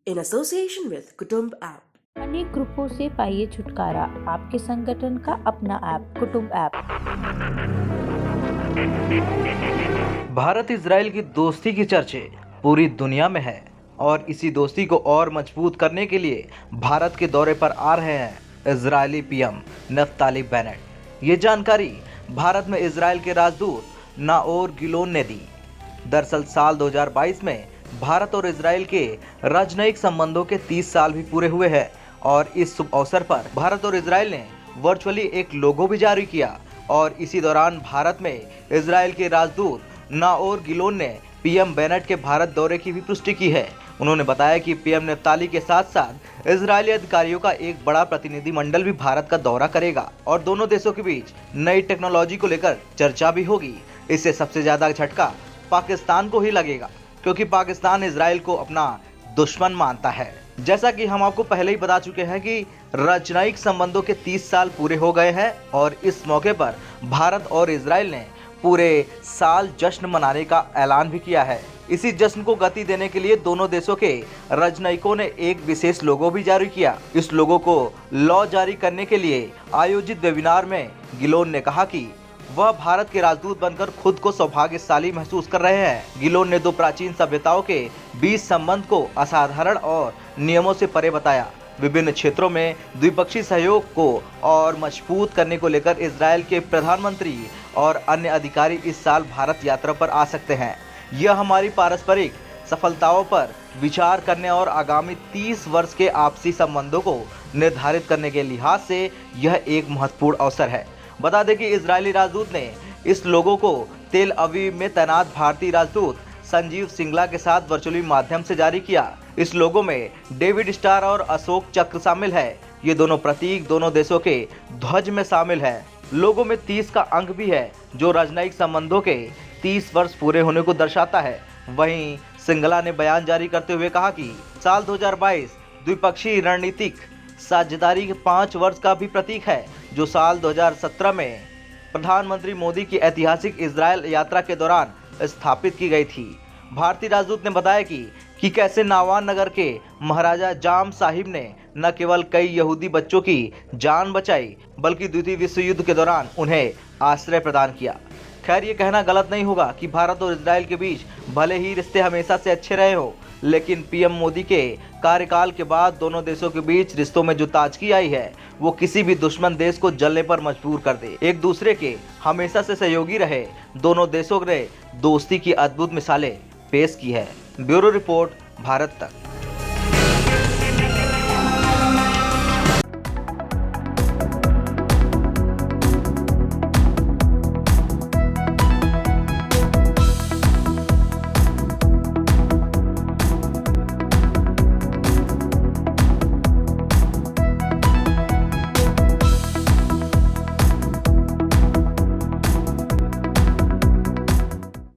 in association with Kutumb app. अनेक ग्रुपों से पाइए छुटकारा, आपके संगठन का अपना ऐप कुटुंब ऐप। भारत इजराइल की दोस्ती की चर्चे पूरी दुनिया में है और इसी दोस्ती को और मजबूत करने के लिए भारत के दौरे पर आ रहे हैं इजरायली पीएम नफ्ताली बेनेट। ये जानकारी भारत में इजराइल के राजदूत नाओर गिलोन ने दी। दरअसल साल 2022 में भारत और इजराइल के राजनयिक संबंधों के 30 साल भी पूरे हुए हैं और इस शुभ अवसर पर भारत और इजराइल ने वर्चुअली एक लोगो भी जारी किया और इसी दौरान भारत में इजराइल के राजदूत नाओर गिलोन ने पीएम बेनेट के भारत दौरे की भी पुष्टि की है। उन्होंने बताया कि पीएम नफ्ताली के साथ साथ इजरायली अधिकारियों का एक बड़ा प्रतिनिधिमंडल भी भारत का दौरा करेगा और दोनों देशों के बीच नई टेक्नोलॉजी को लेकर चर्चा भी होगी। इससे सबसे ज्यादा झटका पाकिस्तान को ही लगेगा क्योंकि पाकिस्तान इजराइल को अपना दुश्मन मानता है। जैसा कि हम आपको पहले ही बता चुके हैं कि राजनयिक संबंधों के 30 साल पूरे हो गए हैं और इस मौके पर भारत और इजराइल ने पूरे साल जश्न मनाने का ऐलान भी किया है। इसी जश्न को गति देने के लिए दोनों देशों के राजनयिकों ने एक विशेष लोगो भी जारी किया। इस लोगो को लॉ जारी करने के लिए आयोजित वेबिनार में गिलोन ने कहा कि वह भारत के राजदूत बनकर खुद को सौभाग्यशाली महसूस कर रहे हैं। गिलोन ने दो प्राचीन सभ्यताओं के बीच संबंध को असाधारण और नियमों से परे बताया। विभिन्न क्षेत्रों में द्विपक्षीय सहयोग को और मजबूत करने को लेकर इजराइल के प्रधानमंत्री और अन्य अधिकारी इस साल भारत यात्रा पर आ सकते हैं। यह हमारी पारस्परिक सफलताओं पर विचार करने और आगामी 30 वर्ष के आपसी संबंधों को निर्धारित करने के लिहाज से यह एक महत्वपूर्ण अवसर है। बता दें कि इजरायली राजदूत ने इस लोगो को तेल अवीव में तैनात भारतीय राजदूत संजीव सिंगला के साथ वर्चुअली माध्यम से जारी किया। इस लोगो में डेविड स्टार और अशोक चक्र शामिल है। ये दोनों प्रतीक दोनों देशों के ध्वज में शामिल है। लोगो में 30 का अंक भी है जो राजनयिक संबंधों के 30 वर्ष पूरे होने को दर्शाता है। वहीं सिंगला ने बयान जारी करते हुए कहा कि साल 2022 द्विपक्षीय रणनीतिक साझेदारी के 5 वर्ष का भी प्रतीक है जो साल 2017 में प्रधानमंत्री मोदी की ऐतिहासिक इजरायल यात्रा के दौरान स्थापित की गई थी। भारतीय राजदूत ने बताया कि कैसे नावान नगर के महाराजा जाम साहिब ने न केवल कई यहूदी बच्चों की जान बचाई बल्कि द्वितीय विश्व युद्ध के दौरान उन्हें आश्रय प्रदान किया। खैर, ये कहना गलत नहीं होगा कि भारत और इजराइल के बीच भले ही रिश्ते हमेशा से अच्छे रहे हो, लेकिन पीएम मोदी के कार्यकाल के बाद दोनों देशों के बीच रिश्तों में जो ताजगी आई है वो किसी भी दुश्मन देश को जलने पर मजबूर कर दे। एक दूसरे के हमेशा से सहयोगी रहे दोनों देशों ने दोस्ती की अद्भुत मिसालें पेश की है। ब्यूरो रिपोर्ट, भारत तक।